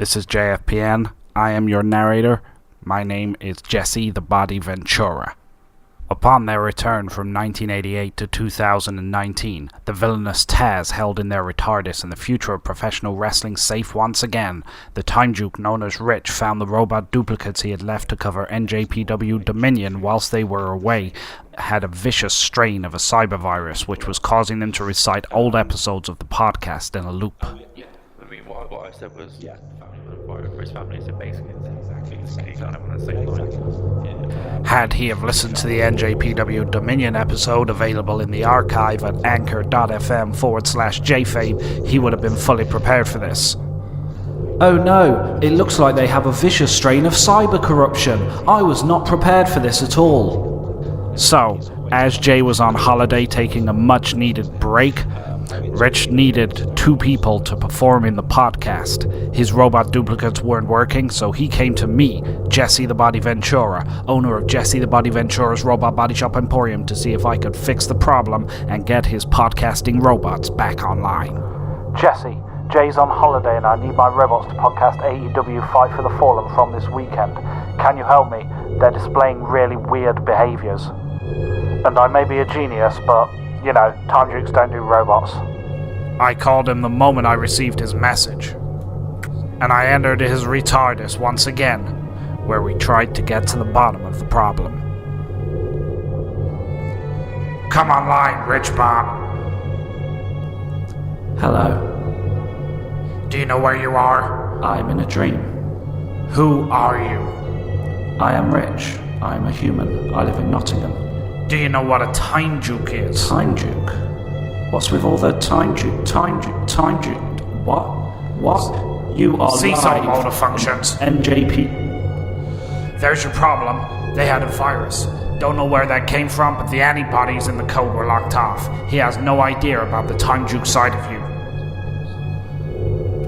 This is JFPN. I am your narrator. My name is Jesse the Body Ventura. Upon their return from 1988 to 2019, the villainous Taz held in their retardus and the future of professional wrestling safe once again. The time juke known as Rich found the robot duplicates he had left to cover NJPW Dominion whilst they were away had a vicious strain of a cyber virus which was causing them to recite old episodes of the podcast in a loop. Yeah, I mean, what I said was, Rich family, so basically it's exactly the same, kind of on the same line. Had he have listened to the NJPW Dominion episode available in the archive at anchor.fm/JFabe, he would have been fully prepared for this. Oh no, it looks like they have a vicious strain of cyber corruption. I was not prepared for this at all. So, as Jay was on holiday taking a much needed break, Rich needed two people to perform in the podcast. His robot duplicates weren't working, so he came to me, Jesse the Body Ventura, owner of Jesse the Body Ventura's robot Bodyshop Emporium, to see if I could fix the problem and get his podcasting robots back online. Jesse, Jay's on holiday and I need my robots to podcast AEW Fight for the Fallen from this weekend. Can you help me? They're displaying really weird behaviors. And I may be a genius, but you know, time jukes don't do robots. I called him the moment I received his message. And I entered his retardus once again, where we tried to get to the bottom of the problem. Come online, Rich Bob. Hello. Do you know where you are? I'm in a dream. Who are you? I am Rich. I am a human. I live in Nottingham. Do you know what a time juke is? Time juke? What's with all the time juke? What? You are CISO motor functions. NJP. There's your problem. They had a virus. Don't know where that came from, but the antibodies in the code were locked off. He has no idea about the time juke side of you.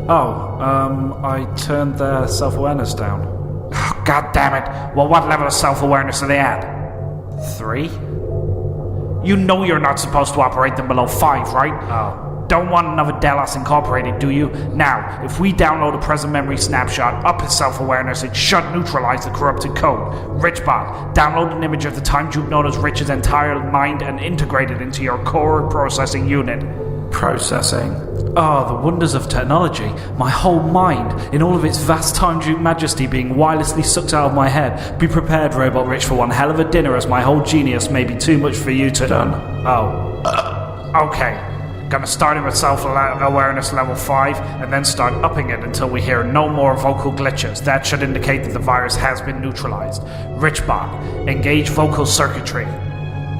I turned their self-awareness down. God damn it. Well, what level of self-awareness are they at? 3? You know you're not supposed to operate them below 5, right? Oh. Don't want another Dallas Incorporated, do you? Now, if we download a present memory snapshot up his self-awareness, it should neutralize the corrupted code. RichBot, download an image of the time juke known as Rich's entire mind and integrate it into your core processing unit. Processing. Oh, the wonders of technology. My whole mind, in all of its vast time juke majesty, being wirelessly sucked out of my head. Be prepared, Robot Rich, for one hell of a dinner, as my whole genius may be too much for you to... Done. Oh. Okay. Gonna start him at self-awareness level 5, and then start upping it until we hear no more vocal glitches. That should indicate that the virus has been neutralized. RichBot, engage vocal circuitry.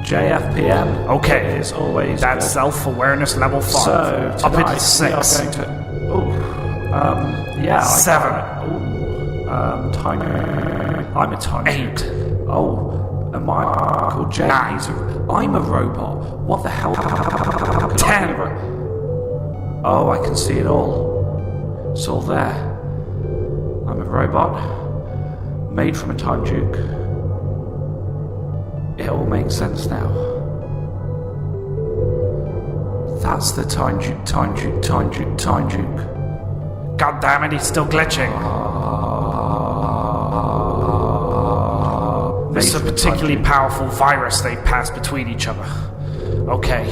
JFPN. Okay, is always that's good. Self-awareness level 5. So, up it to 6. We are going to... 7. Time... I'm a time 8. Oh, am I called Jay? 9. I'm a robot. What the hell? 10. Oh, I can see it all. It's all there. I'm a robot. Made from a time juke. It all makes sense now. That's the time juke. God damn it, he's still glitching. This is a particularly powerful virus they pass between each other. Okay,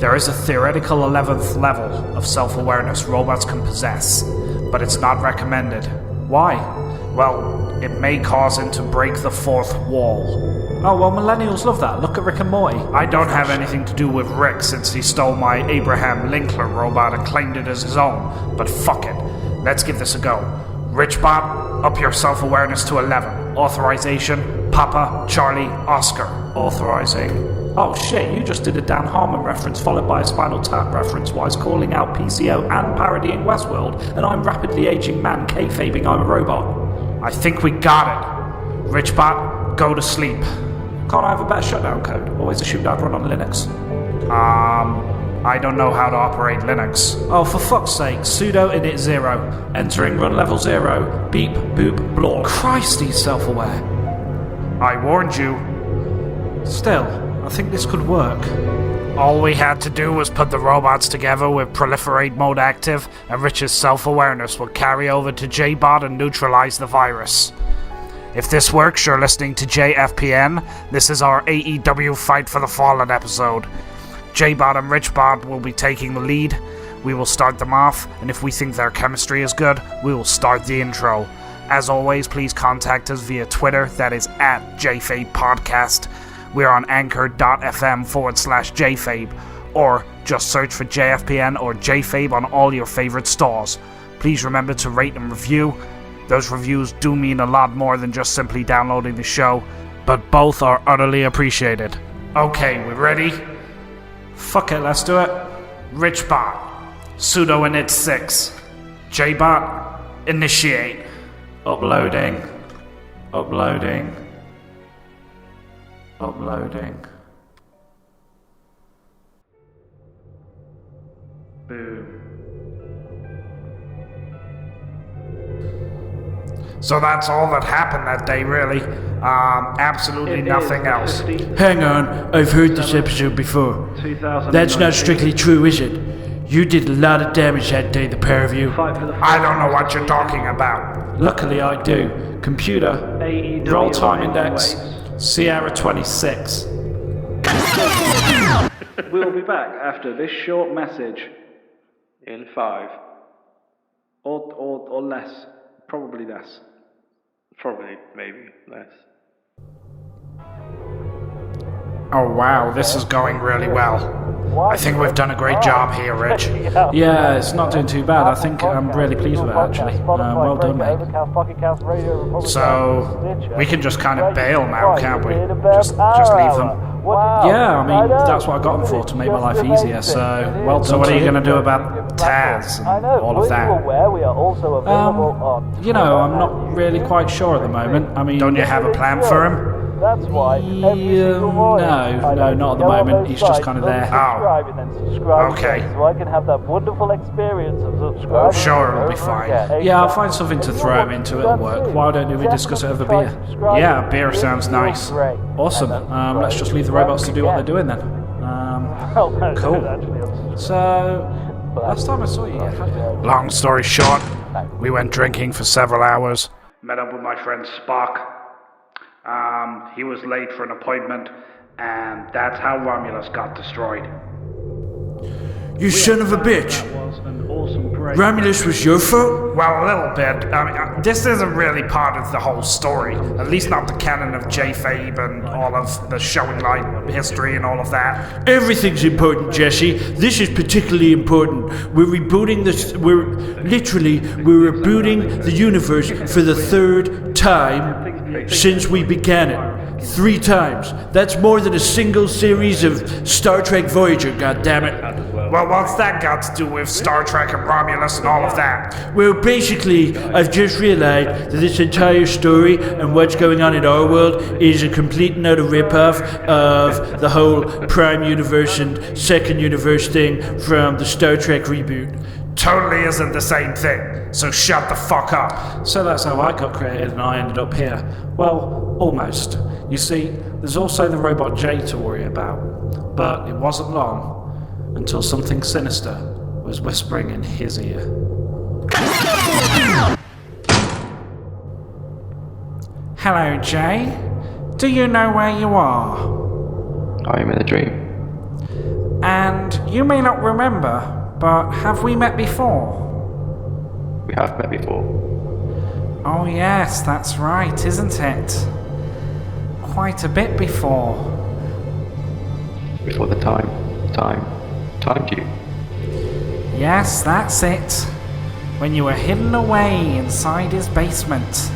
there is a theoretical 11th level of self-awareness robots can possess, but it's not recommended. Why? Well, it may cause him to break the 4th wall. Oh, well, millennials love that. Look at Rick and Morty. I don't have anything to do with Rick since he stole my Abraham Linkler robot and claimed it as his own. But fuck it. Let's give this a go. RichBot, up your self-awareness to 11. Authorization, Papa, Charlie, Oscar. Authorizing. Oh shit, you just did a Dan Harmon reference followed by a Spinal Tap reference whilst calling out PCO and parodying Westworld, and I'm rapidly aging man kayfabing I'm a robot. I think we got it. RichBot, go to sleep. Can't I have a better shutdown code? Always assumed I'd run on Linux. I don't know how to operate Linux. Oh, for fuck's sake, sudo init 0. Entering run level 0. Beep, boop, blork. Christ, he's self-aware. I warned you. Still, I think this could work. All we had to do was put the robots together with proliferate mode active, and Rich's self-awareness would carry over to JBot and neutralize the virus. If this works, you're listening to JFPN. This is our AEW Fight for the Fallen episode. JBot and RichBot will be taking the lead. We will start them off, and if we think their chemistry is good, we will start the intro. As always, please contact us via Twitter, that is at JFabe Podcast. We're on anchor.fm/JFabe, or just search for JFPN or JFabe on all your favorite stores. Please remember to rate and review. Those reviews do mean a lot more than just simply downloading the show, but both are utterly appreciated. Okay, we ready? Fuck it, let's do it. RichBot, sudo init 6. JBot, initiate. Uploading. Uploading. Boom. So that's all that happened that day, really. Absolutely nothing else. Hang on, I've heard this episode before. That's not strictly true, is it? You did a lot of damage that day, the pair of you. I don't know what you're talking about. Luckily I do. Computer, roll time index, Sierra 26. We'll be back after this short message. In 5. Or less. Probably less. Probably, maybe, less. Oh wow, this is going really well. I think we've done a great job here, Rich. Yeah, it's not doing too bad. I think I'm really pleased with it, actually. Well done, mate. So, we can just kind of bail now, can't we? Just leave them. Yeah, I mean, that's what I got them for, to make my life easier, so well done. So what are you to going to do about Taz and all of that? You know, I'm not really quite sure at the moment. I mean... Don't you have a plan for him? That's why. No, not at the moment. He's just kind of there. Oh, okay. So I can have that wonderful experience of subscribing. Sure, it'll be fine. Yeah, I'll find something to throw him into. It'll work. Why don't we discuss it over beer? Yeah, beer sounds nice. Awesome. Let's just leave the robots to do what they're doing then. Cool. So, last time I saw you, Long story short, we went drinking for several hours. Met up with my friend Spock. He was late for an appointment, and that's how Romulus got destroyed. You son of a bitch. Romulus was your fault? Well, a little bit. I mean, this isn't really part of the whole story. At least not the canon of JFabe and all of the showing light history and all of that. Everything's important, Jesse. This is particularly important. We're rebooting the universe for the third time since we began it. 3 times. That's more than a single series of Star Trek Voyager, goddammit. Well, what's that got to do with Star Trek and Romulus and all of that? Well, basically, I've just realized that this entire story and what's going on in our world is a complete and utter ripoff of the whole Prime Universe and Second Universe thing from the Star Trek reboot. Totally isn't the same thing, so shut the fuck up. So that's how I got created and I ended up here. Well, almost. You see, there's also the robot J to worry about. But it wasn't long until something sinister was whispering in his ear. Hello, Jay. Do you know where you are? I am in a dream. And you may not remember, but have we met before? We have met before. Oh yes, that's right, isn't it? Quite a bit before. Before the timed you. Yes, that's it. When you were hidden away inside his basement.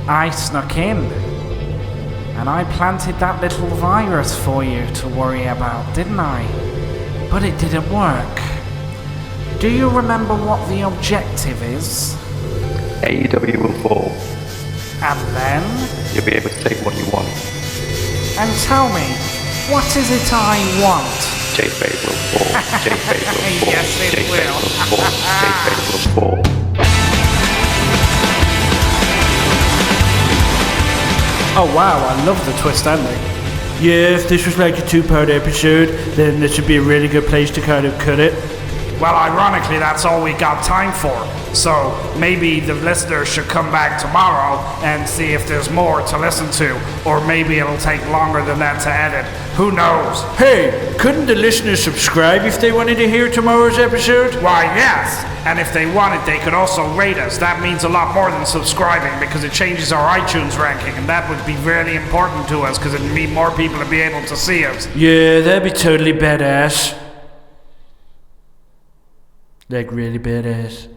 I snuck in, and I planted that little virus for you to worry about, didn't I? But it didn't work. Do you remember what the objective is? AEW will fall. And then? You'll be able to take what you want. And tell me, what is it I want? JFabe will fall. JFabe will fall. Yes, it JFabe will. fall. JFabe will fall. Oh wow, I love the twist ending. Yeah, if this was like a 2-part episode, then this would be a really good place to kind of cut it. Well, ironically, that's all we got time for. So maybe the listeners should come back tomorrow and see if there's more to listen to. Or maybe it'll take longer than that to edit. Who knows? Hey, couldn't the listeners subscribe if they wanted to hear tomorrow's episode? Why, yes. And if they wanted, they could also rate us. That means a lot more than subscribing because it changes our iTunes ranking. And that would be really important to us because it would mean more people would be able to see us. Yeah, that'd be totally badass. Like really badass.